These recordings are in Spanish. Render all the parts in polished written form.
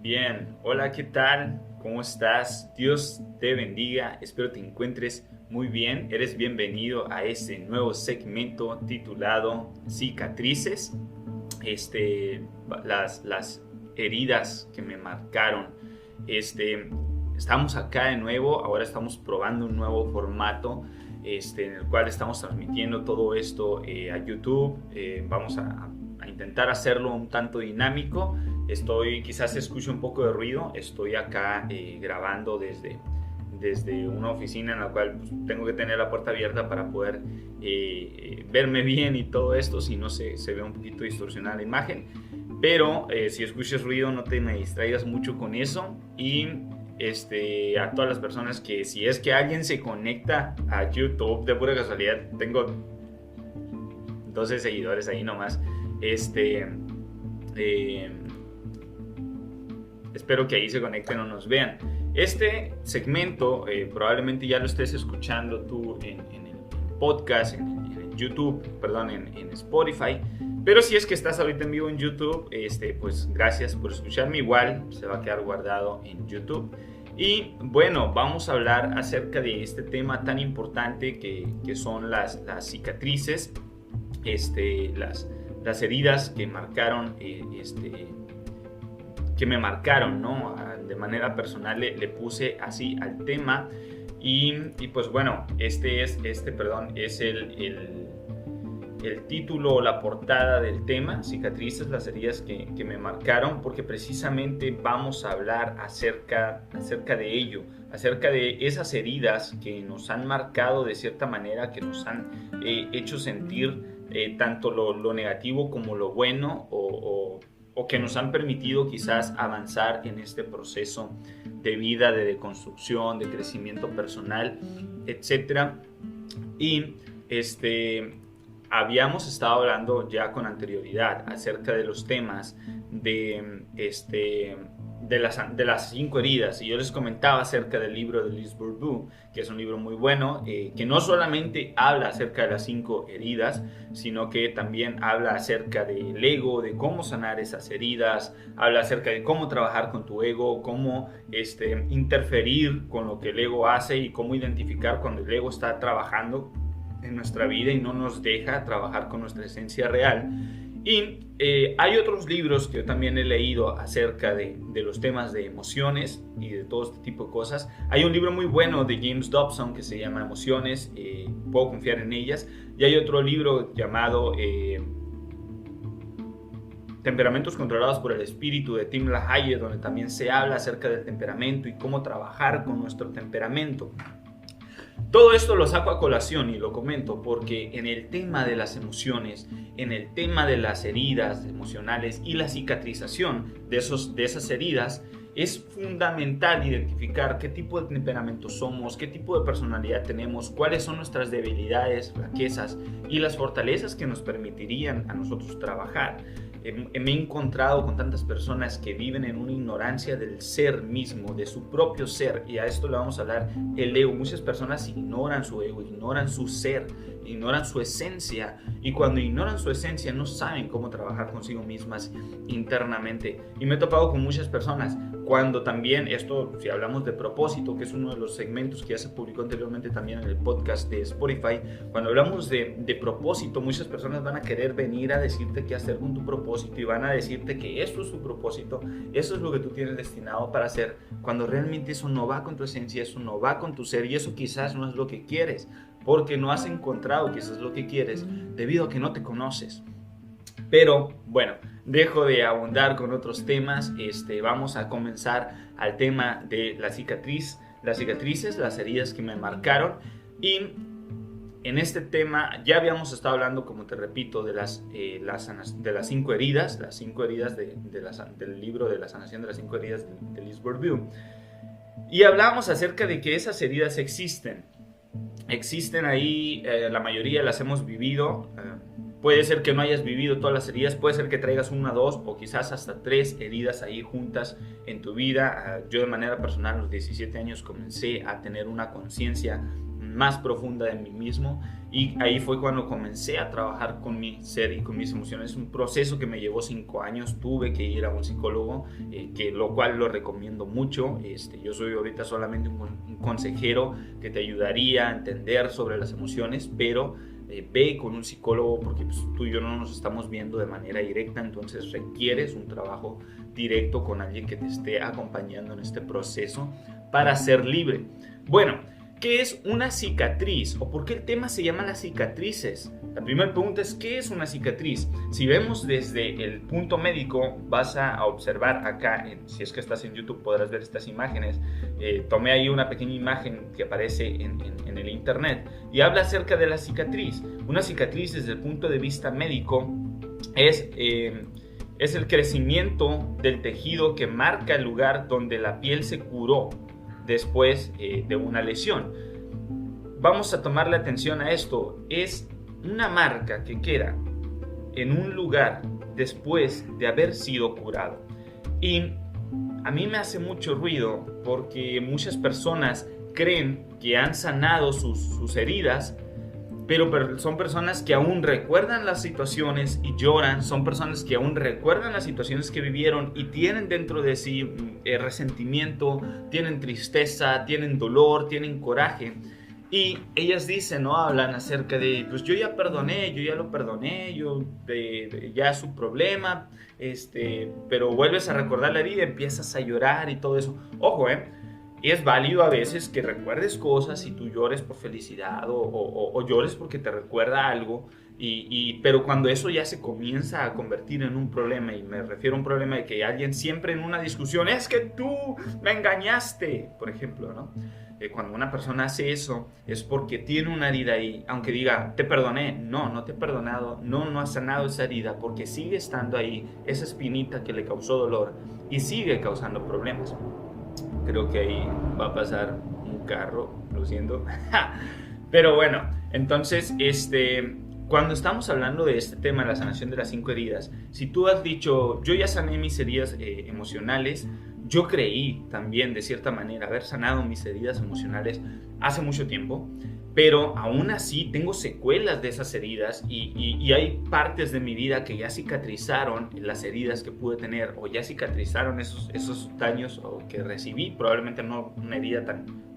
Bien, hola, ¿qué tal? ¿Cómo estás? Dios te bendiga, espero te encuentres muy bien. Eres bienvenido a este nuevo segmento titulado Cicatrices. Las heridas que me marcaron. Estamos acá de nuevo, ahora estamos probando un nuevo formato en el cual estamos transmitiendo todo esto a YouTube. Vamos a intentar hacerlo un tanto dinámico. Quizás escuche un poco de ruido. Estoy acá grabando desde una oficina en la cual pues, tengo que tener la puerta abierta para poder verme bien y todo esto, si no se ve un poquito distorsionada la imagen. Pero si escuchas ruido, no te me distraigas mucho con eso. Y a todas las personas que, si es que alguien se conecta a YouTube de pura casualidad, tengo 12 seguidores ahí nomás. Espero que ahí se conecten o nos vean. Este segmento probablemente ya lo estés escuchando tú en el podcast, en YouTube, perdón, en Spotify. Pero si es que estás ahorita en vivo en YouTube, pues gracias por escucharme. Igual se va a quedar guardado en YouTube. Y bueno, vamos a hablar acerca de este tema tan importante que son las cicatrices, las heridas que marcaron, que me marcaron, ¿no? De manera personal le puse así al tema. Y pues bueno, es el título o la portada del tema, cicatrices, las heridas que me marcaron, porque precisamente vamos a hablar acerca de ello, acerca de esas heridas que nos han marcado de cierta manera, que nos han hecho sentir tanto lo negativo como lo bueno, o que nos han permitido quizás avanzar en este proceso de vida, de deconstrucción, de crecimiento personal, etc. Y habíamos estado hablando ya con anterioridad acerca de los temas de las 5 heridas, y yo les comentaba acerca del libro de Liz Bourbeau, que es un libro muy bueno, que no solamente habla acerca de las 5 heridas, sino que también habla acerca del ego, de cómo sanar esas heridas, habla acerca de cómo trabajar con tu ego, cómo interferir con lo que el ego hace y cómo identificar cuando el ego está trabajando en nuestra vida y no nos deja trabajar con nuestra esencia real. Y hay otros libros que yo también he leído acerca de los temas de emociones y de todo este tipo de cosas. Hay un libro muy bueno de James Dobson que se llama Emociones, puedo confiar en ellas. Y hay otro libro llamado Temperamentos controlados por el espíritu, de Tim LaHaye, donde también se habla acerca del temperamento y cómo trabajar con nuestro temperamento. Todo esto lo saco a colación y lo comento porque en el tema de las emociones, en el tema de las heridas emocionales y la cicatrización de esas heridas, es fundamental identificar qué tipo de temperamento somos, qué tipo de personalidad tenemos, cuáles son nuestras debilidades, flaquezas y las fortalezas que nos permitirían a nosotros trabajar. Me he encontrado con tantas personas que viven en una ignorancia del ser mismo, de su propio ser, y a esto le vamos a hablar, el ego. Muchas personas ignoran su ego, ignoran su ser, ignoran su esencia, y cuando ignoran su esencia no saben cómo trabajar consigo mismas internamente. Y me he topado con muchas personas cuando también esto, si hablamos de propósito, que es uno de los segmentos que ya se publicó anteriormente también en el podcast de Spotify, cuando hablamos de propósito, muchas personas van a querer venir a decirte qué hacer con tu propósito y van a decirte que eso es su propósito, eso es lo que tú tienes destinado para hacer, cuando realmente eso no va con tu esencia, eso no va con tu ser, y eso quizás no es lo que quieres, porque no has encontrado que eso es lo que quieres debido a que no te conoces. Pero bueno, dejo de abundar con otros temas. Vamos a comenzar al tema de las cicatrices, las heridas que me marcaron. Y en este tema ya habíamos estado hablando, como te repito, de las 5 heridas, las 5 heridas del libro de la sanación de las 5 heridas de Liz Bourbeau. Y hablábamos acerca de que esas heridas existen ahí, la mayoría las hemos vivido. Puede ser que no hayas vivido todas las heridas, puede ser que traigas 1, 2 o quizás hasta 3 heridas ahí juntas en tu vida. Yo de manera personal a los 17 años comencé a tener una conciencia más profunda de mí mismo, y ahí fue cuando comencé a trabajar con mi ser y con mis emociones. Es un proceso que me llevó 5 años, tuve que ir a un psicólogo, lo cual lo recomiendo mucho. Yo soy ahorita solamente un consejero que te ayudaría a entender sobre las emociones, pero ve con un psicólogo porque pues, tú y yo no nos estamos viendo de manera directa, entonces requieres un trabajo directo con alguien que te esté acompañando en este proceso para ser libre. Bueno, ¿qué es una cicatriz? ¿O por qué el tema se llama las cicatrices? La primera pregunta es, ¿qué es una cicatriz? Si vemos desde el punto médico, vas a observar acá, si es que estás en YouTube podrás ver estas imágenes. Tomé ahí una pequeña imagen que aparece en el internet y habla acerca de la cicatriz. Una cicatriz desde el punto de vista médico es el crecimiento del tejido que marca el lugar donde la piel se curó después de una lesión. Vamos a tomarle atención a esto. Es una marca que queda en un lugar después de haber sido curado. Y a mí me hace mucho ruido porque muchas personas creen que han sanado sus heridas, pero son personas que aún recuerdan las situaciones y lloran, son personas que aún recuerdan las situaciones que vivieron y tienen dentro de sí resentimiento, tienen tristeza, tienen dolor, tienen coraje. Y ellas dicen, ¿no? Hablan acerca de, pues yo ya perdoné, yo ya lo perdoné, ya es su problema, pero vuelves a recordar la herida, empiezas a llorar y todo eso. Ojo, es válido a veces que recuerdes cosas y tú llores por felicidad o llores porque te recuerda algo, pero cuando eso ya se comienza a convertir en un problema, y me refiero a un problema de que alguien siempre en una discusión, es que tú me engañaste, por ejemplo, ¿no? Cuando una persona hace eso es porque tiene una herida ahí, aunque diga, te perdoné, no te he perdonado, no has sanado esa herida porque sigue estando ahí esa espinita que le causó dolor y sigue causando problemas. Creo que ahí va a pasar un carro, lo siento. Pero bueno, entonces, cuando estamos hablando de este tema, la sanación de las 5 heridas, si tú has dicho, yo ya sané mis heridas emocionales, yo creí también, de cierta manera, haber sanado mis heridas emocionales hace mucho tiempo, pero aún así tengo secuelas de esas heridas y hay partes de mi vida que ya cicatrizaron las heridas que pude tener, o ya cicatrizaron esos daños que recibí, probablemente no una herida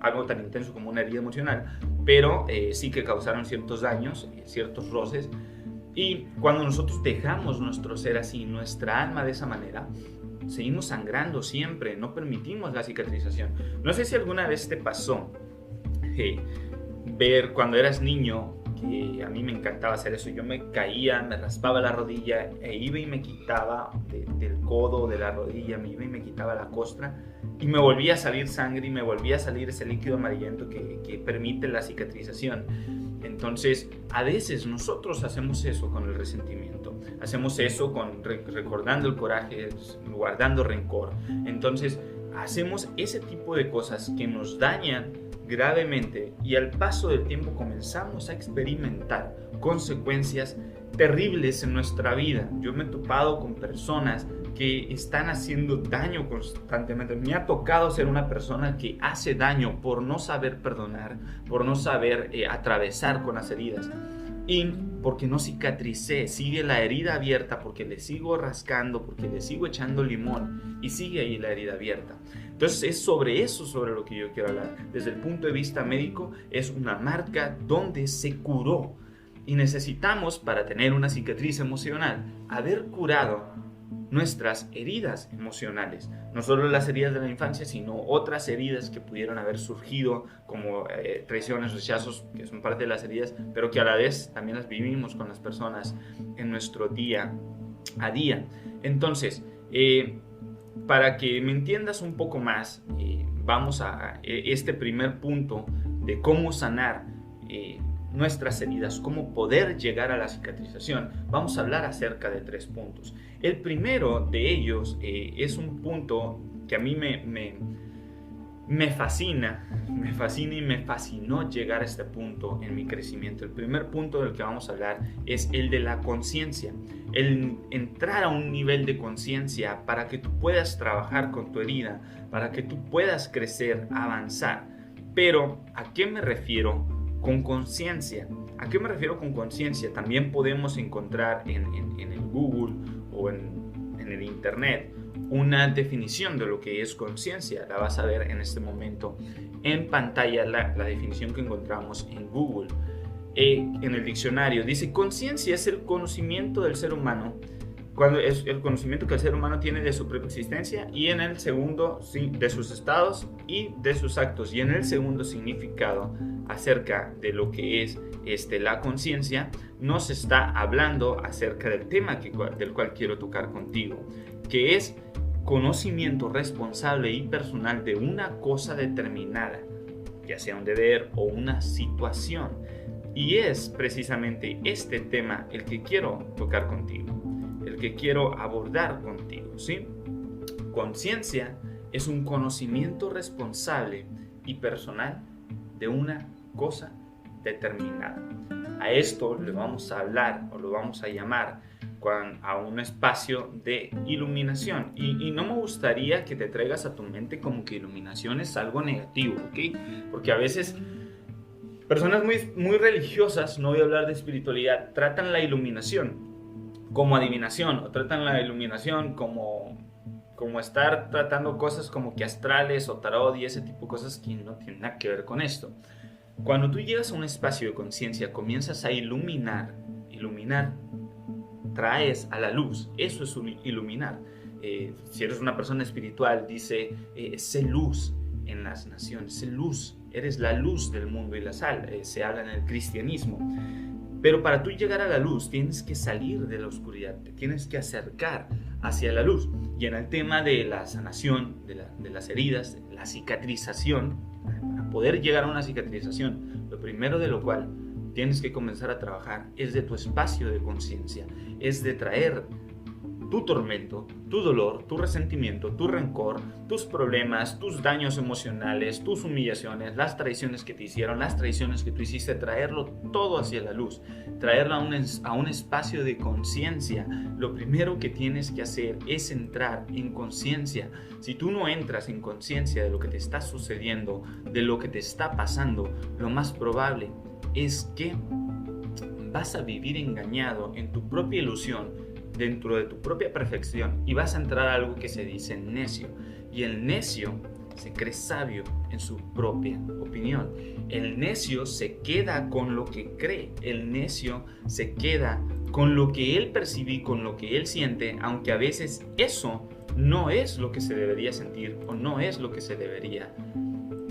algo tan intenso como una herida emocional, pero sí que causaron ciertos daños, ciertos roces. Y cuando nosotros dejamos nuestro ser así, nuestra alma de esa manera, seguimos sangrando siempre, no permitimos la cicatrización. No sé si alguna vez te pasó ver cuando eras niño, que a mí me encantaba hacer eso. Yo me caía, me raspaba la rodilla e iba y me quitaba del codo, de la rodilla, me iba y me quitaba la costra y me volvía a salir sangre y me volvía a salir ese líquido amarillento que permite la cicatrización. Entonces, a veces nosotros hacemos eso con el resentimiento, hacemos eso recordando el coraje, guardando rencor. Entonces, hacemos ese tipo de cosas que nos dañan gravemente y al paso del tiempo comenzamos a experimentar consecuencias terribles en nuestra vida. Yo me he topado con personas que están haciendo daño constantemente. Me ha tocado ser una persona que hace daño por no saber perdonar, por no saber atravesar con las heridas. Y porque no cicatricé, sigue la herida abierta, porque le sigo rascando, porque le sigo echando limón y sigue ahí la herida abierta. Entonces es sobre eso sobre lo que yo quiero hablar. Desde el punto de vista médico, es una marca donde se curó. Y necesitamos, para tener una cicatriz emocional, haber curado nuestras heridas emocionales. No solo las heridas de la infancia, sino otras heridas que pudieron haber surgido, como traiciones, rechazos, que son parte de las heridas, pero que a la vez también las vivimos con las personas en nuestro día a día. Entonces, para que me entiendas un poco más, vamos a este primer punto de cómo sanar nuestras heridas, cómo poder llegar a la cicatrización. Vamos a hablar acerca de 3 puntos. El primero de ellos es un punto que a mí me fascina y me fascinó llegar a este punto en mi crecimiento. El primer punto del que vamos a hablar es el de la conciencia, el entrar a un nivel de conciencia para que tú puedas trabajar con tu herida, para que tú puedas crecer, avanzar. Pero, ¿a qué me refiero con conciencia. ¿A qué me refiero con conciencia? También podemos encontrar en el Google o en el Internet una definición de lo que es conciencia. La vas a ver en este momento en pantalla, la definición que encontramos en Google. En el diccionario dice: conciencia es el conocimiento del ser humano, cuando es el conocimiento que el ser humano tiene de su propia existencia, y en el segundo de sus estados y de sus actos. Y en el segundo significado acerca de lo que es la conciencia, nos está hablando acerca del tema del cual quiero tocar contigo, que es conocimiento responsable y personal de una cosa determinada, ya sea un deber o una situación. Y es precisamente este tema el que quiero tocar contigo, el que quiero abordar contigo, ¿sí? Conciencia es un conocimiento responsable y personal de una cosa determinada. A esto le vamos a hablar o lo vamos a llamar a un espacio de iluminación. Y no me gustaría que te traigas a tu mente como que iluminación es algo negativo, ¿ok? Porque a veces personas muy religiosas, no voy a hablar de espiritualidad, tratan la iluminación como adivinación, o tratan la iluminación como estar tratando cosas como que astrales o tarot y ese tipo de cosas que no tienen nada que ver con esto. Cuando tú llegas a un espacio de conciencia, comienzas a iluminar, traes a la luz, eso es iluminar. Si eres una persona espiritual, dice, sé luz en las naciones, sé luz, eres la luz del mundo y la sal, se habla en el cristianismo. Pero para tú llegar a la luz tienes que salir de la oscuridad, te tienes que acercar hacia la luz. Y en el tema de la sanación, de las heridas, la cicatrización, para poder llegar a una cicatrización, lo primero de lo cual tienes que comenzar a trabajar es de tu espacio de conciencia, es de traer tu tormento, tu dolor, tu resentimiento, tu rencor, tus problemas, tus daños emocionales, tus humillaciones, las traiciones que te hicieron, las traiciones que tú hiciste, traerlo todo hacia la luz, traerlo a un espacio de conciencia. Lo primero que tienes que hacer es entrar en conciencia. Si tú no entras en conciencia de lo que te está sucediendo, de lo que te está pasando, lo más probable es que vas a vivir engañado en tu propia ilusión, dentro de tu propia perfección, y vas a entrar a algo que se dice necio. Y el necio se cree sabio en su propia opinión. El necio se queda con lo que cree. El necio se queda con lo que él percibe, con lo que él siente, aunque a veces eso no es lo que se debería sentir o no es lo que se debería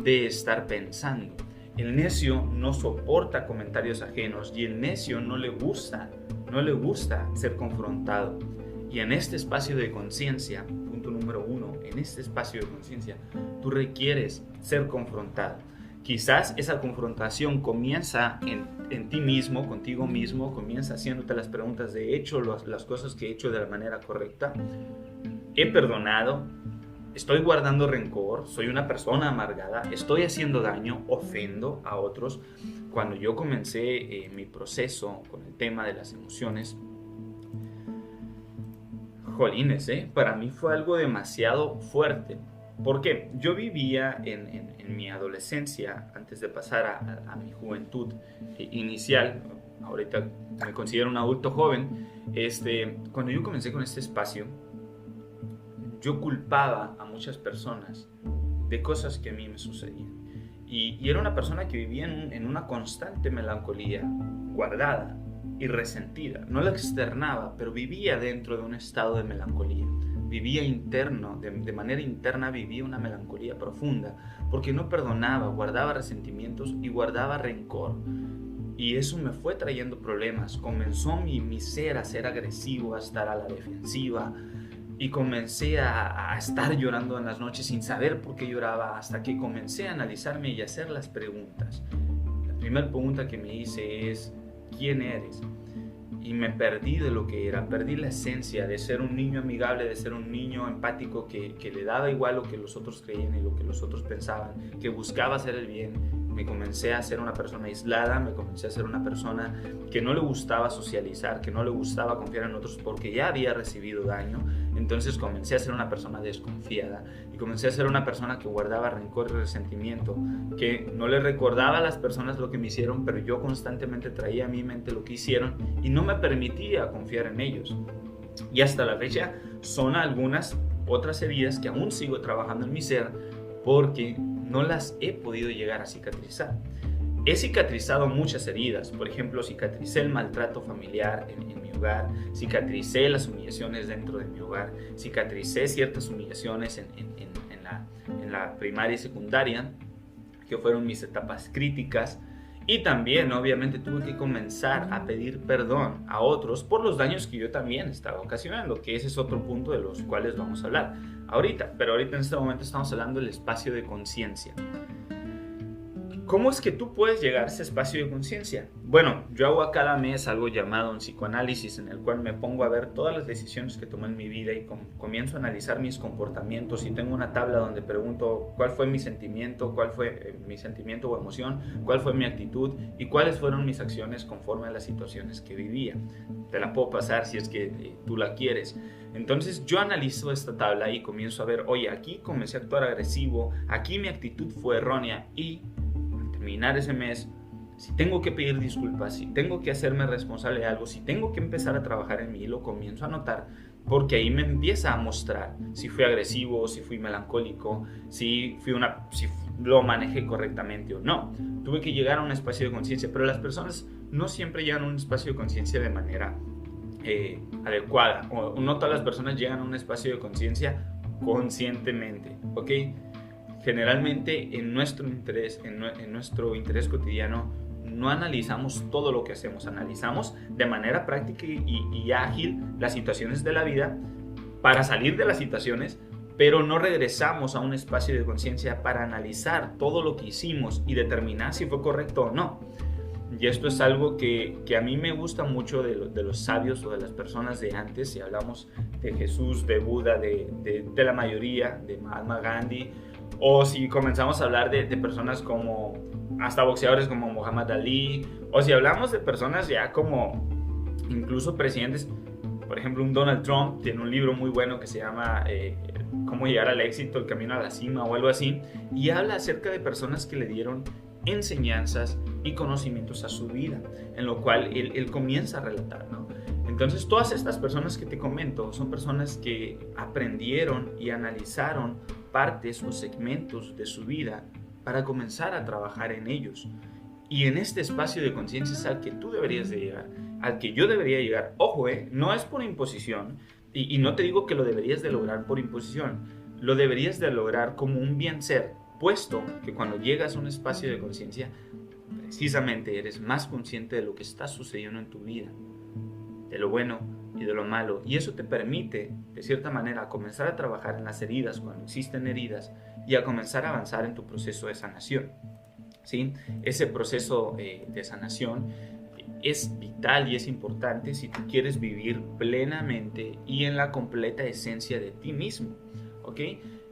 de estar pensando. El necio no soporta comentarios ajenos y el necio no le gusta ser confrontado. Y en este espacio de conciencia, punto número 1, en este espacio de conciencia, tú requieres ser confrontado. Quizás esa confrontación comienza en ti mismo, contigo mismo, comienza haciéndote las preguntas de: ¿he hecho las cosas que he hecho de la manera correcta? ¿He perdonado? ¿Estoy guardando rencor? ¿Soy una persona amargada? ¿Estoy haciendo daño? ¿Ofendo a otros? Cuando yo comencé mi proceso con el tema de las emociones, jolines, para mí fue algo demasiado fuerte. ¿Por qué? Yo vivía en mi adolescencia, antes de pasar a mi juventud inicial. Ahorita me considero un adulto joven. Cuando yo comencé con este espacio, yo culpaba a muchas personas de cosas que a mí me sucedían. Y era una persona que vivía en una constante melancolía, guardada y resentida. No la externaba, pero vivía dentro de un estado de melancolía. Vivía interno, de manera interna vivía una melancolía profunda, porque no perdonaba, guardaba resentimientos y guardaba rencor. Y eso me fue trayendo problemas. Comenzó mi ser a ser agresivo, a estar a la defensiva. Y comencé a estar llorando en las noches sin saber por qué lloraba, hasta que comencé a analizarme y a hacer las preguntas. La primera pregunta que me hice es: ¿quién eres? Y me perdí de lo que era, perdí la esencia de ser un niño amigable, de ser un niño empático que le daba igual lo que los otros creían y lo que los otros pensaban, que buscaba hacer el bien, me comencé a ser una persona aislada, me comencé a ser una persona que no le gustaba socializar, que no le gustaba confiar en otros porque ya había recibido daño. Entonces comencé a ser una persona desconfiada y comencé a ser una persona que guardaba rencor y resentimiento, que no le recordaba a las personas lo que me hicieron, pero yo constantemente traía a mi mente lo que hicieron y no me permitía confiar en ellos. Y hasta la fecha son algunas otras heridas que aún sigo trabajando en mi ser porque no las he podido llegar a cicatrizar. He cicatrizado muchas heridas, por ejemplo, cicatricé el maltrato familiar en mi hogar, cicatricé las humillaciones dentro de mi hogar, cicatricé ciertas humillaciones en la primaria y secundaria, que fueron mis etapas críticas. Y también, obviamente, tuve que comenzar a pedir perdón a otros por los daños que yo también estaba ocasionando, que ese es otro punto de los cuales vamos a hablar ahorita. Pero ahorita en este momento estamos hablando del espacio de conciencia. ¿Cómo es que tú puedes llegar a ese espacio de conciencia? Bueno, yo hago cada mes algo llamado un psicoanálisis, en el cual me pongo a ver todas las decisiones que tomé en mi vida y comienzo a analizar mis comportamientos, y tengo una tabla donde pregunto cuál fue mi sentimiento, o emoción, cuál fue mi actitud y cuáles fueron mis acciones conforme a las situaciones que vivía. Te la puedo pasar si es que tú la quieres. Entonces yo analizo esta tabla y comienzo a ver, oye, aquí comencé a actuar agresivo, aquí mi actitud fue errónea, y terminar ese mes, si tengo que pedir disculpas, si tengo que hacerme responsable de algo, si tengo que empezar a trabajar en mí, lo comienzo a notar, porque ahí me empieza a mostrar si fui agresivo, si fui melancólico, si lo manejé correctamente o no. Tuve que llegar a un espacio de conciencia, pero las personas no siempre llegan a un espacio de conciencia de manera adecuada, o no todas las personas llegan a un espacio de conciencia conscientemente, ¿ok? Generalmente en nuestro interés cotidiano no analizamos todo lo que hacemos, analizamos de manera práctica y ágil las situaciones de la vida para salir de las situaciones, pero no regresamos a un espacio de conciencia para analizar todo lo que hicimos y determinar si fue correcto o no. Y esto es algo que a mí me gusta mucho de los sabios o de las personas de antes. Si hablamos de Jesús, de Buda, de la mayoría, de Mahatma Gandhi, o si comenzamos a hablar de personas como hasta boxeadores como Muhammad Ali, o si hablamos de personas ya como incluso presidentes, por ejemplo un Donald Trump tiene un libro muy bueno que se llama Cómo llegar al éxito, el camino a la cima o algo así, y habla acerca de personas que le dieron enseñanzas y conocimientos a su vida, en lo cual él comienza a relatar, ¿no? Entonces todas estas personas que te comento son personas que aprendieron y analizaron partes o segmentos de su vida para comenzar a trabajar en ellos. Y en este espacio de conciencia es al que tú deberías de llegar, al que yo debería llegar. Ojo, no es por imposición, y no te digo que lo deberías de lograr por imposición, lo deberías de lograr como un bien ser, puesto que cuando llegas a un espacio de conciencia, precisamente eres más consciente de lo que está sucediendo en tu vida, de lo bueno y de lo malo, y eso te permite de cierta manera comenzar a trabajar en las heridas cuando existen heridas y a comenzar a avanzar en tu proceso de sanación, ¿sí? Ese proceso de sanación es vital y es importante si tú quieres vivir plenamente y en la completa esencia de ti mismo, ¿ok?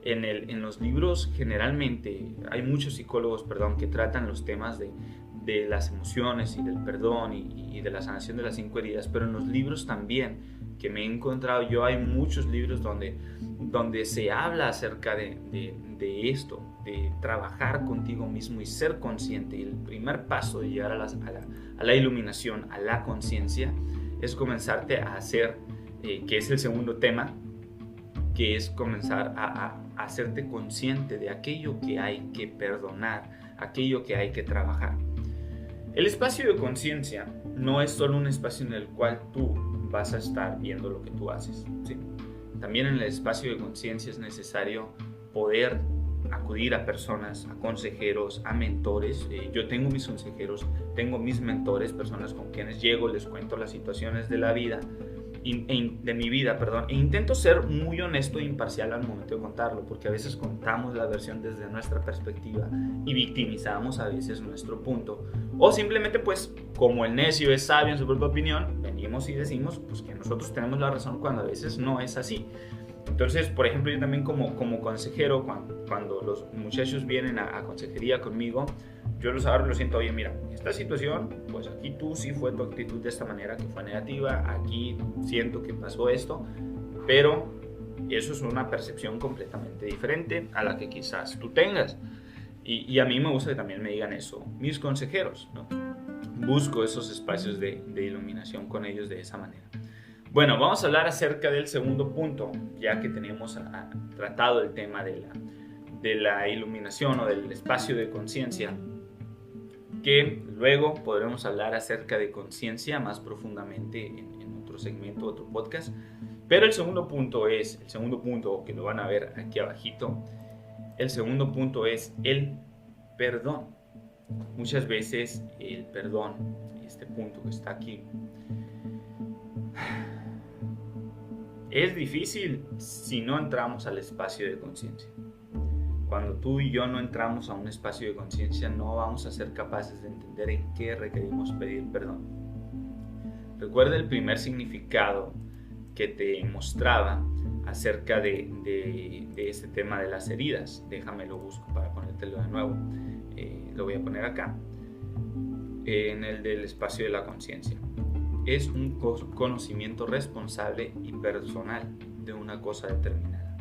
En los libros generalmente hay muchos psicólogos, que tratan los temas de las emociones y del perdón y de la sanación de las 5 heridas, pero en los libros también que me he encontrado yo hay muchos libros donde se habla acerca de esto, de trabajar contigo mismo y ser consciente. Y el primer paso de llegar a la iluminación, a la conciencia, es comenzarte a hacer, que es el segundo tema, que es comenzar a hacerte consciente de aquello que hay que perdonar, aquello que hay que trabajar. El espacio de conciencia no es solo un espacio en el cual tú vas a estar viendo lo que tú haces, ¿sí? También en el espacio de conciencia es necesario poder acudir a personas, a consejeros, a mentores. Yo tengo mis consejeros, tengo mis mentores, personas con quienes llego, les cuento las situaciones de la vida, de mi vida, e intento ser muy honesto e imparcial al momento de contarlo, porque a veces contamos la versión desde nuestra perspectiva y victimizamos a veces nuestro punto, o simplemente pues como el necio es sabio en su propia opinión, venimos y decimos pues que nosotros tenemos la razón cuando a veces no es así. Entonces, por ejemplo, yo también como consejero, cuando los muchachos vienen a consejería conmigo, yo ahora lo siento, oye, mira, esta situación, pues aquí tú sí fue tu actitud de esta manera que fue negativa, aquí siento que pasó esto, pero eso es una percepción completamente diferente a la que quizás tú tengas. Y a mí me gusta que también me digan eso mis consejeros, ¿no? Busco esos espacios de iluminación con ellos de esa manera. Bueno, vamos a hablar acerca del segundo punto, ya que tenemos tratado el tema de la iluminación o del espacio de conciencia, que luego podremos hablar acerca de conciencia más profundamente en otro segmento, otro podcast. Pero el segundo punto, que lo van a ver aquí abajito, el segundo punto es el perdón. Muchas veces el perdón, este punto que está aquí, es difícil si no entramos al espacio de conciencia. Cuando tú y yo no entramos a un espacio de conciencia, no vamos a ser capaces de entender en qué requerimos pedir perdón. Recuerda el primer significado que te mostraba acerca de este tema de las heridas. Déjame lo busco para ponértelo de nuevo. Lo voy a poner acá, en el del espacio de la conciencia. Es un conocimiento responsable y personal de una cosa determinada.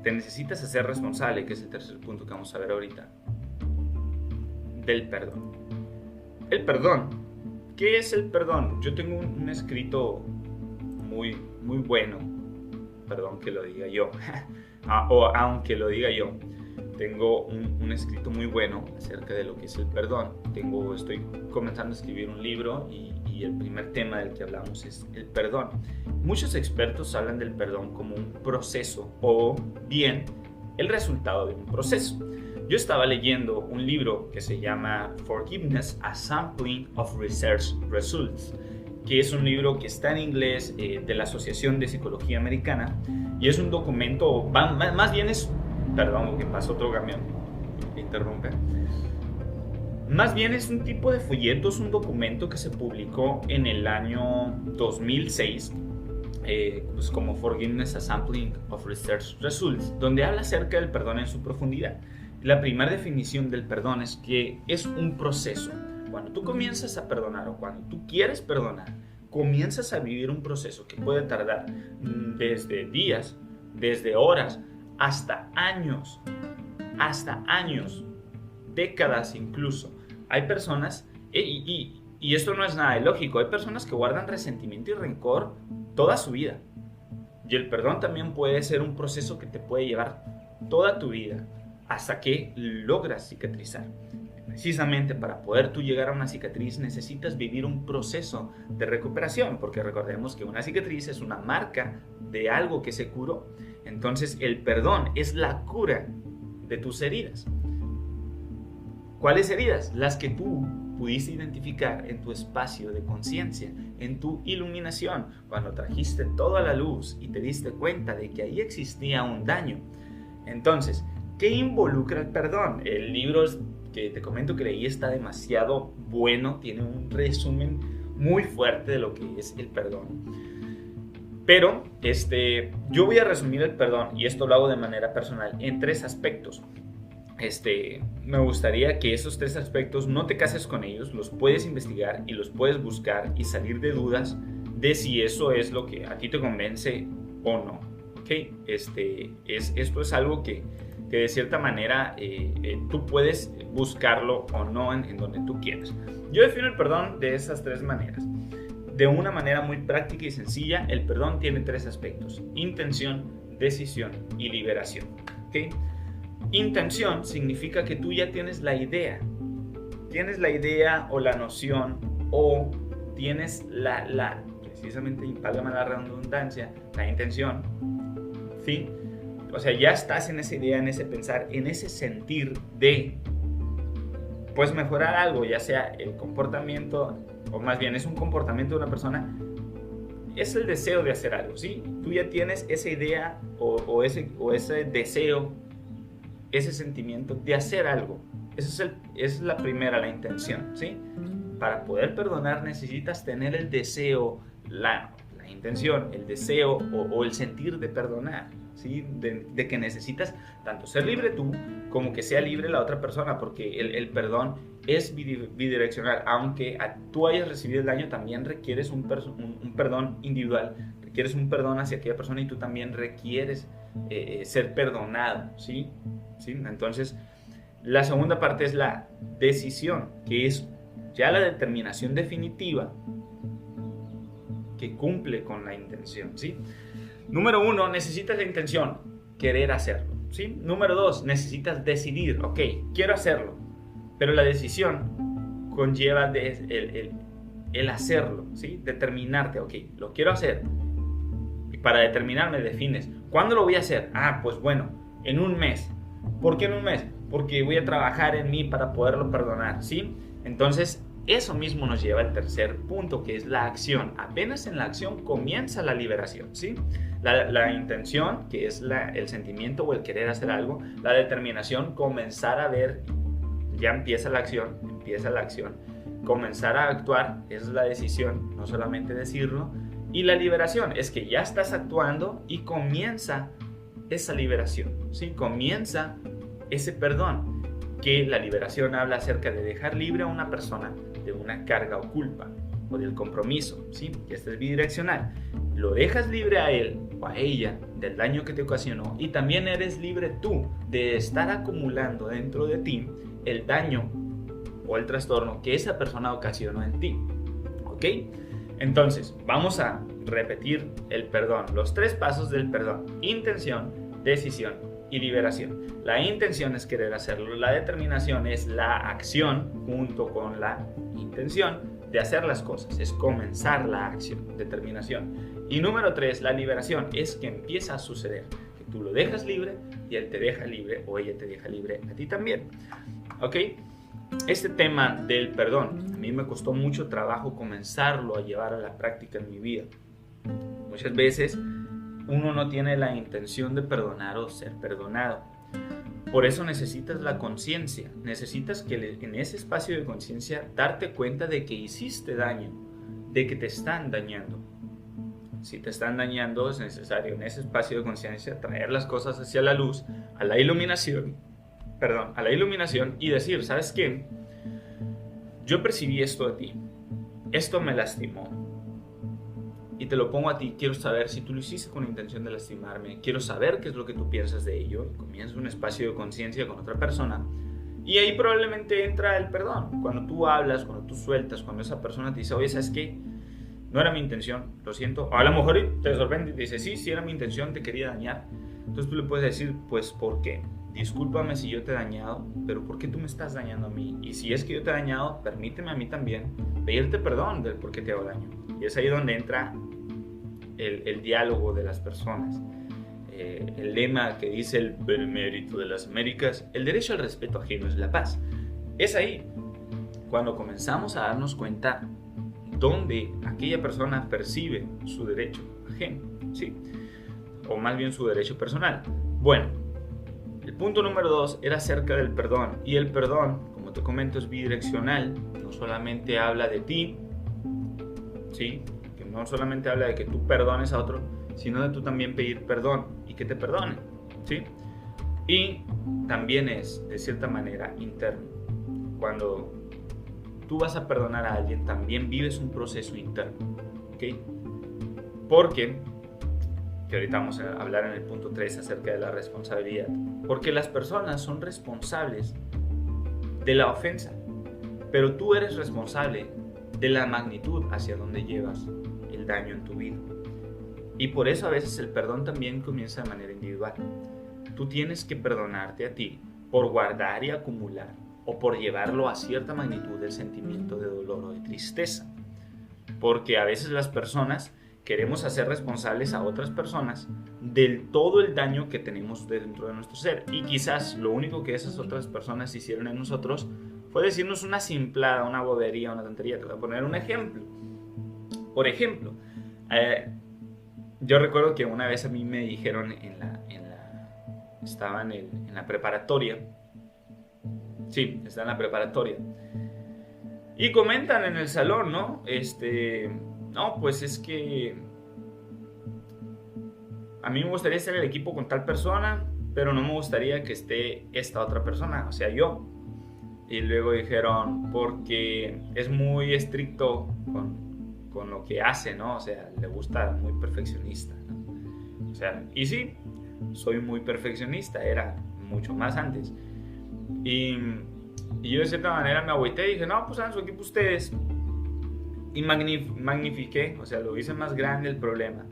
Te necesitas hacer responsable, que es el tercer punto que vamos a ver ahorita, del perdón. El perdón. ¿Qué es el perdón? Yo tengo un escrito muy bueno, perdón que lo diga yo, o aunque lo diga yo, tengo un escrito muy bueno acerca de lo que es el perdón. Estoy comenzando a escribir un libro y el primer tema del que hablamos es el perdón. Muchos expertos hablan del perdón como un proceso o bien el resultado de un proceso. Yo estaba leyendo un libro que se llama Forgiveness, a Sampling of Research Results, que es un libro que está en inglés de la Asociación de Psicología Americana, y es un documento, más bien es, perdón que pasó otro camión, me interrumpe, más bien es un tipo de folleto, es un documento que se publicó en el año 2006, pues como Forgiveness, a Sampling of Research Results, donde habla acerca del perdón en su profundidad. La primera definición del perdón es que es un proceso. Cuando tú comienzas a perdonar o cuando tú quieres perdonar, comienzas a vivir un proceso que puede tardar desde días, desde horas, hasta años, décadas incluso. Hay personas, y esto no es nada ilógico, hay personas que guardan resentimiento y rencor toda su vida. Y el perdón también puede ser un proceso que te puede llevar toda tu vida hasta que logras cicatrizar. Precisamente para poder tú llegar a una cicatriz necesitas vivir un proceso de recuperación, porque recordemos que una cicatriz es una marca de algo que se curó. Entonces el perdón es la cura de tus heridas. ¿Cuáles heridas? Las que tú pudiste identificar en tu espacio de conciencia, en tu iluminación, cuando trajiste todo a la luz y te diste cuenta de que ahí existía un daño. Entonces, ¿qué involucra el perdón? El libro que te comento que leí está demasiado bueno, tiene un resumen muy fuerte de lo que es el perdón. Pero yo voy a resumir el perdón, y esto lo hago de manera personal, en 3 aspectos. Me gustaría que esos 3 aspectos no te cases con ellos, los puedes investigar y los puedes buscar y salir de dudas de si eso es lo que a ti te convence o no. ¿Okay? Esto es algo que de cierta manera tú puedes buscarlo o no en donde tú quieras. Yo defino el perdón de esas 3 maneras. De una manera muy práctica y sencilla, el perdón tiene 3 aspectos: intención, decisión y liberación. ¿Okay? Intención significa que tú ya tienes la idea o la noción, o tienes precisamente, válgame la redundancia, la intención, ¿sí? O sea, ya estás en esa idea, en ese pensar, en ese sentir de, pues, mejorar algo, ya sea el comportamiento, o más bien es un comportamiento de una persona, es el deseo de hacer algo, ¿sí? Tú ya tienes esa idea o ese deseo, ese sentimiento de hacer algo. Esa es la primera, la intención, ¿sí? Para poder perdonar necesitas tener el deseo, la intención, el deseo o el sentir de perdonar. ¿sí? De que necesitas tanto ser libre tú como que sea libre la otra persona, porque el perdón es bidireccional. Aunque tú hayas recibido el daño, también requieres un perdón individual, requieres un perdón hacia aquella persona y tú también requieres ser perdonado, ¿sí? ¿Sí? Entonces, la segunda parte es la decisión, que es ya la determinación definitiva que cumple con la intención, ¿sí? Número 1, necesitas la intención, querer hacerlo, ¿sí? Número 2, necesitas decidir, ok, quiero hacerlo, pero la decisión conlleva el hacerlo, ¿sí? Determinarte, ok, lo quiero hacer. Y para determinarme defines, ¿cuándo lo voy a hacer? Ah, pues bueno, en un mes. ¿Por qué en un mes? Porque voy a trabajar en mí para poderlo perdonar, ¿sí? Entonces, eso mismo nos lleva al tercer punto, que es la acción. Apenas en la acción comienza la liberación, ¿sí? La intención, que es el sentimiento o el querer hacer algo. La determinación, comenzar a ver, ya empieza la acción. Comenzar a actuar, esa es la decisión, no solamente decirlo. Y la liberación, es que ya estás actuando y comienza esa liberación, ¿sí? Comienza ese perdón, que la liberación habla acerca de dejar libre a una persona de una carga o culpa o del compromiso, ¿sí? Que este es bidireccional. Lo dejas libre a él o a ella del daño que te ocasionó y también eres libre tú de estar acumulando dentro de ti el daño o el trastorno que esa persona ocasionó en ti, ¿ok? Entonces, vamos a repetir el perdón, los 3 pasos del perdón: intención, decisión y liberación. La intención es querer hacerlo, la determinación es la acción junto con la intención de hacer las cosas, es comenzar la acción, determinación. Y número 3, la liberación, es que empieza a suceder, que tú lo dejas libre y él te deja libre o ella te deja libre a ti también, ¿ok? Este tema del perdón, a mí me costó mucho trabajo comenzarlo a llevar a la práctica en mi vida. Muchas veces uno no tiene la intención de perdonar o ser perdonado. Por eso necesitas la conciencia, necesitas que en ese espacio de conciencia darte cuenta de que hiciste daño, de que te están dañando. Si te están dañando, es necesario en ese espacio de conciencia traer las cosas hacia la luz, a la iluminación y decir, ¿sabes qué? Yo percibí esto de ti, esto me lastimó. Y te lo pongo a ti, quiero saber si tú lo hiciste con la intención de lastimarme, quiero saber qué es lo que tú piensas de ello. Y comienza un espacio de conciencia con otra persona y ahí probablemente entra el perdón. Cuando tú hablas, cuando tú sueltas, cuando esa persona te dice, oye, ¿sabes qué? No era mi intención, lo siento. O a lo mejor te sorprende y te dice, sí era mi intención, te quería dañar. Entonces tú le puedes decir, pues, ¿por qué? Discúlpame si yo te he dañado, pero ¿por qué tú me estás dañando a mí? Y si es que yo te he dañado, permíteme a mí también pedirte perdón del por qué te hago daño. Y es ahí donde entra el diálogo de las personas. El lema que dice el Benemérito de las Américas, el derecho al respeto ajeno es la paz. Es ahí cuando comenzamos a darnos cuenta donde aquella persona percibe su derecho ajeno, ¿sí? O más bien su derecho personal. Bueno, el punto número 2 era acerca del perdón. Y el perdón, como te comento, es bidireccional. No solamente habla de ti, ¿sí? Que no solamente habla de que tú perdones a otro, sino de tú también pedir perdón y que te perdonen, ¿sí? Y también es, de cierta manera, interno. Cuando tú vas a perdonar a alguien, también vives un proceso interno, ¿ok? Porque, que ahorita vamos a hablar en el punto 3 acerca de la responsabilidad, porque las personas son responsables de la ofensa, pero tú eres responsable de la magnitud hacia donde llevas el daño en tu vida. Y por eso a veces el perdón también comienza de manera individual. Tú tienes que perdonarte a ti por guardar y acumular o por llevarlo a cierta magnitud del sentimiento de dolor o de tristeza. Porque a veces las personas queremos hacer responsables a otras personas del todo el daño que tenemos dentro de nuestro ser. Y quizás lo único que esas otras personas hicieron en nosotros fue decirnos una simplada, una bobería, una tontería. Te voy a poner un ejemplo. Por ejemplo, yo recuerdo que una vez a mí me dijeron estaba en la preparatoria. Sí, está en la preparatoria. Y comentan en el salón, ¿no? No, pues es que a mí me gustaría estar en el equipo con tal persona, pero no me gustaría que esté esta otra persona, o sea, yo. Y luego dijeron, porque es muy estricto con lo que hace, ¿no? O sea, le gusta muy perfeccionista, ¿no? O sea, y sí, soy muy perfeccionista, era mucho más antes. Y yo de cierta manera me agüité y dije, no, pues hagan su equipo ustedes. Y magnifiqué, o sea, lo hice más grande el problema.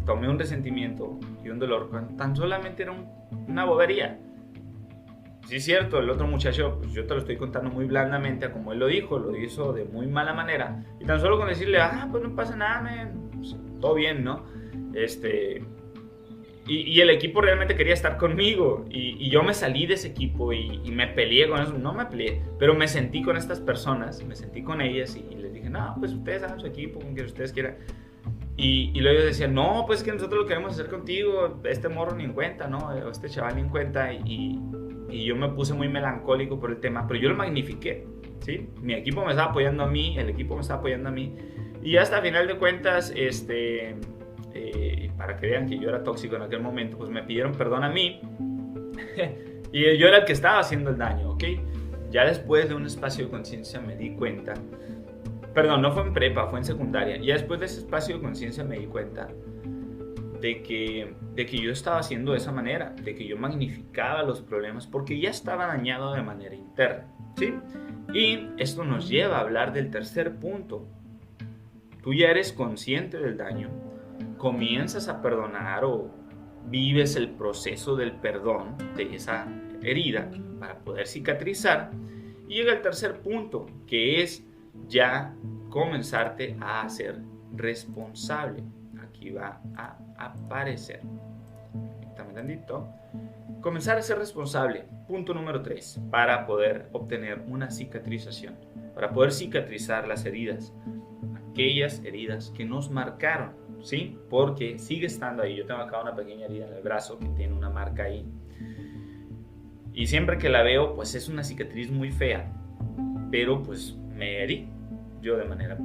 Tomé un resentimiento y un dolor, cuando tan solamente era una bobería. Sí es cierto, el otro muchacho, pues yo te lo estoy contando muy blandamente, como él lo dijo, lo hizo de muy mala manera. Y tan solo con decirle, pues no pasa nada, man, pues, todo bien, ¿no? Y el equipo realmente quería estar conmigo. Y yo me salí de ese equipo y me peleé con eso. No me peleé, pero me sentí con estas personas, me sentí con ellas y les dije, no, pues ustedes hagan su equipo, con quien ustedes quieran. Y luego ellos decían, no, pues que nosotros lo queremos hacer contigo, este morro ni en cuenta, ¿no? O este chaval ni en cuenta. Y yo me puse muy melancólico por el tema, pero yo lo magnifiqué, ¿sí? Mi equipo me estaba apoyando a mí, el equipo me estaba apoyando a mí. Y hasta a final de cuentas, para que vean que yo era tóxico en aquel momento, pues me pidieron perdón a mí. Y yo era el que estaba haciendo el daño, ¿ok? Ya después de un espacio de conciencia me di cuenta. Perdón, no fue en prepa, fue en secundaria. Ya después de ese espacio de conciencia me di cuenta de que yo estaba haciendo de esa manera, de que yo magnificaba los problemas porque ya estaba dañado de manera interna, ¿sí? Y esto nos lleva a hablar del tercer punto. Tú ya eres consciente del daño, comienzas a perdonar o vives el proceso del perdón de esa herida para poder cicatrizar. Y llega el tercer punto, que es ya comenzarte a ser responsable. Aquí va a aparecer. También tantito. Comenzar a ser responsable. Punto número 3. Para poder obtener una cicatrización. Para poder cicatrizar las heridas. Aquellas heridas que nos marcaron, ¿sí? Porque sigue estando ahí. Yo tengo acá una pequeña herida en el brazo que tiene una marca ahí. Y siempre que la veo, pues es una cicatriz muy fea. Pero pues me herí yo de manera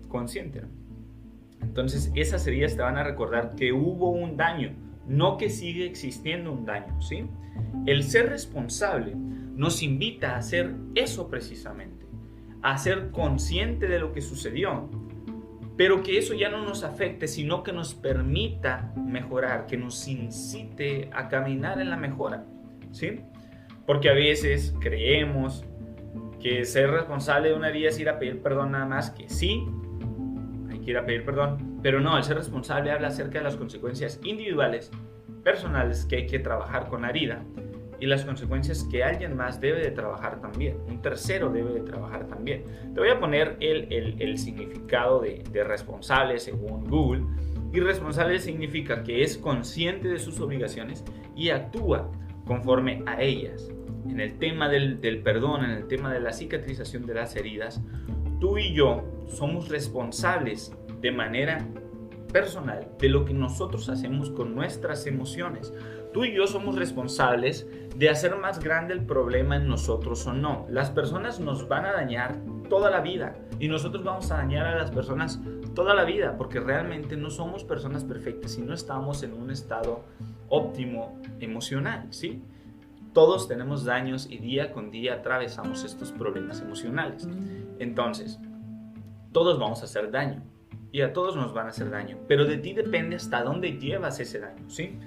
consciente, ¿no? Entonces esas heridas te van a recordar que hubo un daño, no que sigue existiendo un daño, ¿sí? El ser responsable nos invita a hacer eso precisamente, a ser consciente de lo que sucedió, pero que eso ya no nos afecte, sino que nos permita mejorar, que nos incite a caminar en la mejora, ¿sí? Porque a veces creemos que ser responsable de una herida es ir a pedir perdón nada más, que sí, hay que ir a pedir perdón, pero no, el ser responsable habla acerca de las consecuencias individuales, personales, que hay que trabajar con la herida, y las consecuencias que alguien más debe de trabajar también, un tercero debe de trabajar también. Te voy a poner el significado de responsable según Google, y responsable significa que es consciente de sus obligaciones y actúa conforme a ellas. En el tema del perdón, en el tema de la cicatrización de las heridas, tú y yo somos responsables de manera personal de lo que nosotros hacemos con nuestras emociones. Tú y yo somos responsables de hacer más grande el problema en nosotros o no. Las personas nos van a dañar toda la vida y nosotros vamos a dañar a las personas toda la vida porque realmente no somos personas perfectas y no estamos en un estado óptimo emocional, ¿sí? Todos tenemos daños y día con día atravesamos estos problemas emocionales. Entonces, todos vamos a hacer daño y a todos nos van a hacer daño, pero de ti depende hasta dónde llevas ese daño, ¿sí?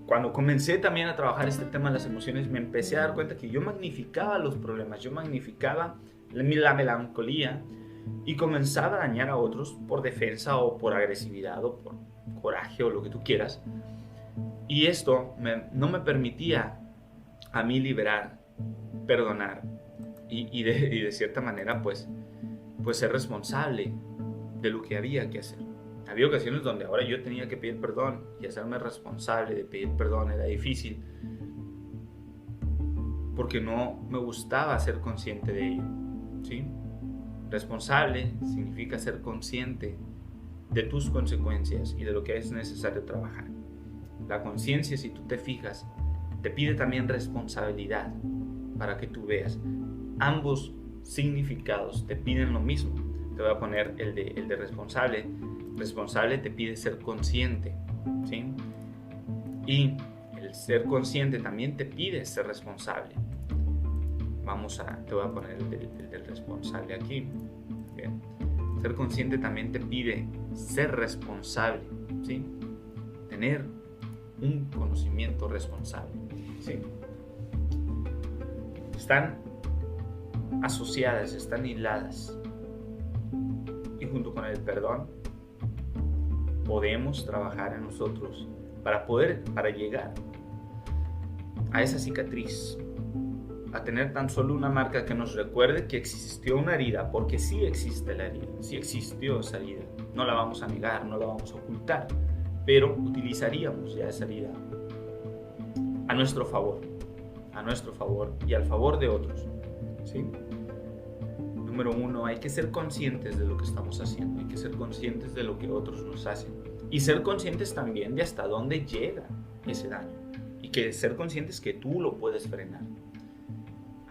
Cuando comencé también a trabajar este tema de las emociones, me empecé a dar cuenta que yo magnificaba los problemas, yo magnificaba la melancolía y comenzaba a dañar a otros por defensa o por agresividad o por coraje o lo que tú quieras. Y esto no me permitía a mí liberar, perdonar y de cierta manera pues ser responsable de lo que había que hacer. Había ocasiones donde ahora yo tenía que pedir perdón y hacerme responsable de pedir perdón era difícil porque no me gustaba ser consciente de ello, ¿sí? Responsable significa ser consciente de tus consecuencias y de lo que es necesario trabajar. La conciencia, si tú te fijas, te pide también responsabilidad para que tú veas. Ambos significados te piden lo mismo. Te voy a poner el de responsable. Responsable te pide ser consciente, ¿sí? Y el ser consciente también te pide ser responsable. Te voy a poner el del responsable aquí. Bien. Ser consciente también te pide ser responsable, ¿sí? Tener un conocimiento responsable, ¿sí? Están asociadas, están hiladas. Y junto con el perdón, podemos trabajar en nosotros para llegar a esa cicatriz, a tener tan solo una marca que nos recuerde que existió una herida, porque sí existe la herida, sí existió esa herida. No la vamos a negar, no la vamos a ocultar, pero utilizaríamos ya esa herida a nuestro favor y al favor de otros, ¿sí? Número 1, hay que ser conscientes de lo que estamos haciendo, hay que ser conscientes de lo que otros nos hacen y ser conscientes también de hasta dónde llega ese daño y que ser conscientes que tú lo puedes frenar.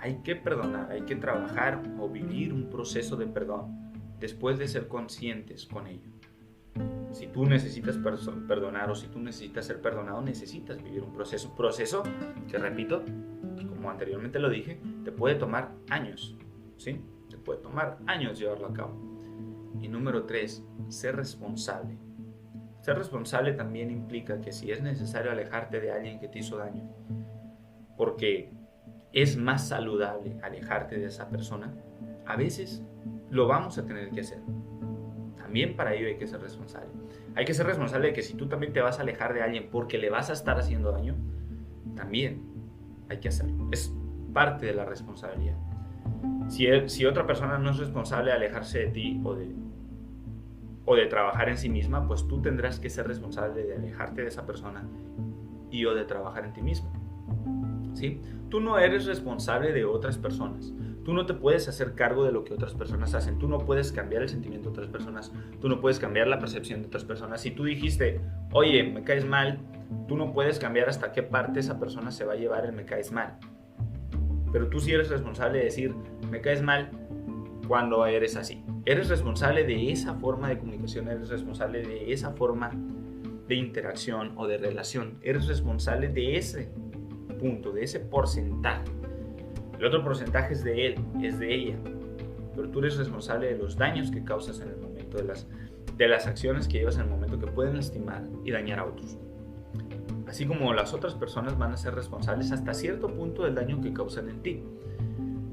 Hay que perdonar, hay que trabajar o vivir un proceso de perdón después de ser conscientes con ello. Si tú necesitas perdonar o si tú necesitas ser perdonado, necesitas vivir un proceso que, repito, como anteriormente lo dije, te puede tomar años, ¿sí? Te puede tomar años llevarlo a cabo. Y número 3, ser responsable. Ser responsable también implica que si es necesario alejarte de alguien que te hizo daño, porque es más saludable alejarte de esa persona, a veces lo vamos a tener que hacer. También para ello hay que ser responsable. Hay que ser responsable de que si tú también te vas a alejar de alguien porque le vas a estar haciendo daño, también hay que hacerlo. Es parte de la responsabilidad. Si otra persona no es responsable de alejarse de ti o de trabajar en sí misma, pues tú tendrás que ser responsable de alejarte de esa persona y o de trabajar en ti mismo, ¿sí? Tú no eres responsable de otras personas. Tú no te puedes hacer cargo de lo que otras personas hacen. Tú no puedes cambiar el sentimiento de otras personas. Tú no puedes cambiar la percepción de otras personas. Si tú dijiste, oye, me caes mal, tú no puedes cambiar hasta qué parte esa persona se va a llevar el me caes mal. Pero tú sí eres responsable de decir, me caes mal cuando eres así. Eres responsable de esa forma de comunicación, eres responsable de esa forma de interacción o de relación. Eres responsable de ese punto, de ese porcentaje. El otro porcentaje es de él, es de ella. Pero tú eres responsable de los daños que causas en el momento, de las acciones que llevas en el momento que pueden lastimar y dañar a otros. Así como las otras personas van a ser responsables hasta cierto punto del daño que causan en ti.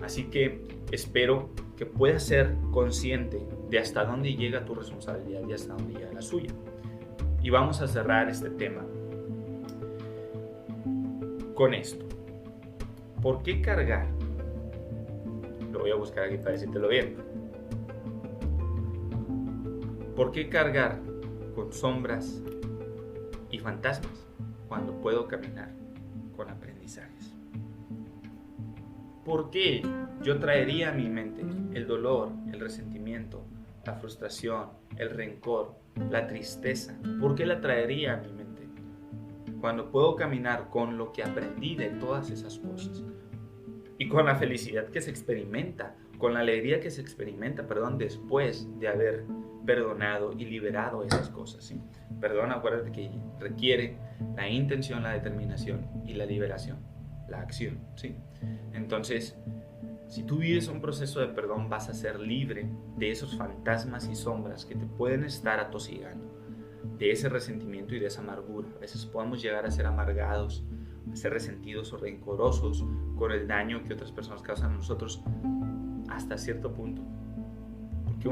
Así que espero que puedas ser consciente de hasta dónde llega tu responsabilidad y hasta dónde llega la suya. Y vamos a cerrar este tema con esto. ¿Por qué cargar? Lo voy a buscar aquí para decírtelo bien. ¿Por qué cargar con sombras y fantasmas cuando puedo caminar con aprendizajes? ¿Por qué yo traería a mi mente el dolor, el resentimiento, la frustración, el rencor, la tristeza? ¿Por qué la traería a mi mente cuando puedo caminar con lo que aprendí de todas esas cosas? Y con la felicidad que se experimenta, con la alegría que se experimenta, después de haber perdonado y liberado esas cosas, ¿sí? Perdón, acuérdate que requiere la intención, la determinación y la liberación, la acción, ¿sí? Entonces, si tú vives un proceso de perdón, vas a ser libre de esos fantasmas y sombras que te pueden estar atosigando, de ese resentimiento y de esa amargura. A veces podemos llegar a ser amargados, a ser resentidos o rencorosos con el daño que otras personas causan a nosotros hasta cierto punto. Porque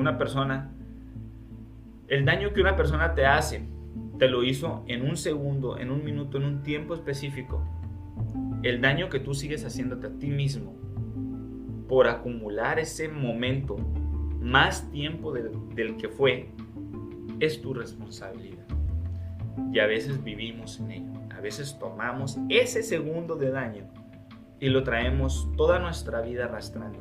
el daño que una persona te hace, te lo hizo en un segundo, en un minuto, en un tiempo específico. El daño que tú sigues haciéndote a ti mismo por acumular ese momento más tiempo del que fue, es tu responsabilidad. Y a veces vivimos en ello. A veces tomamos ese segundo de daño y lo traemos toda nuestra vida arrastrando.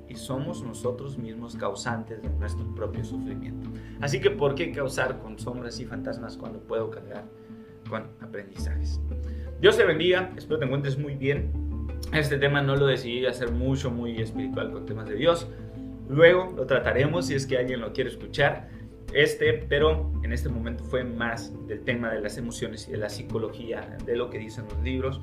Y somos nosotros mismos causantes de nuestro propio sufrimiento. Así que, ¿por qué causar con sombras y fantasmas cuando puedo cargar con aprendizajes? Dios te bendiga, espero te encuentres muy bien. Este tema no lo decidí hacer muy espiritual con temas de Dios. Luego lo trataremos si es que alguien lo quiere escuchar. pero en este momento fue más del tema de las emociones y de la psicología, de lo que dicen los libros.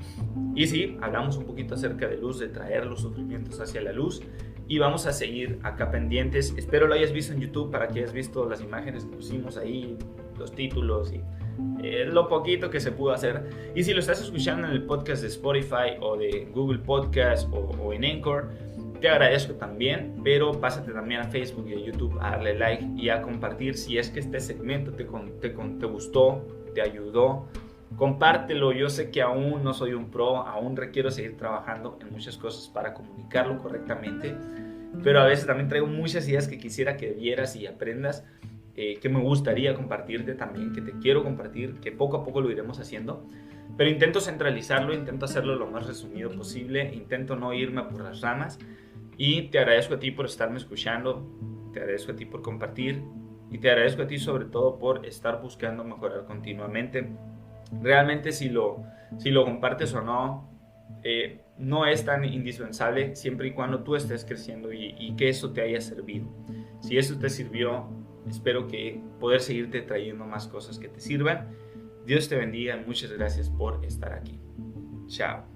Y sí, hablamos un poquito acerca de luz, de traer los sufrimientos hacia la luz. Y vamos a seguir acá pendientes. Espero lo hayas visto en YouTube para que hayas visto las imágenes que pusimos ahí, los títulos y lo poquito que se pudo hacer. Y si lo estás escuchando en el podcast de Spotify o de Google Podcast o en Anchor, te agradezco también, pero pásate también a Facebook y a YouTube a darle like y a compartir si es que este segmento te gustó, te ayudó. Compártelo. Yo sé que aún no soy un pro, aún requiero seguir trabajando en muchas cosas para comunicarlo correctamente, pero a veces también traigo muchas ideas que quisiera que vieras y aprendas, que me gustaría compartirte también, que te quiero compartir, que poco a poco lo iremos haciendo, pero intento centralizarlo, intento hacerlo lo más resumido posible, intento no irme por las ramas. Y te agradezco a ti por estarme escuchando, te agradezco a ti por compartir y te agradezco a ti sobre todo por estar buscando mejorar continuamente. Realmente si lo compartes o no, no es tan indispensable siempre y cuando tú estés creciendo y que eso te haya servido. Si eso te sirvió, espero que poder seguirte trayendo más cosas que te sirvan. Dios te bendiga, muchas gracias por estar aquí. Chao.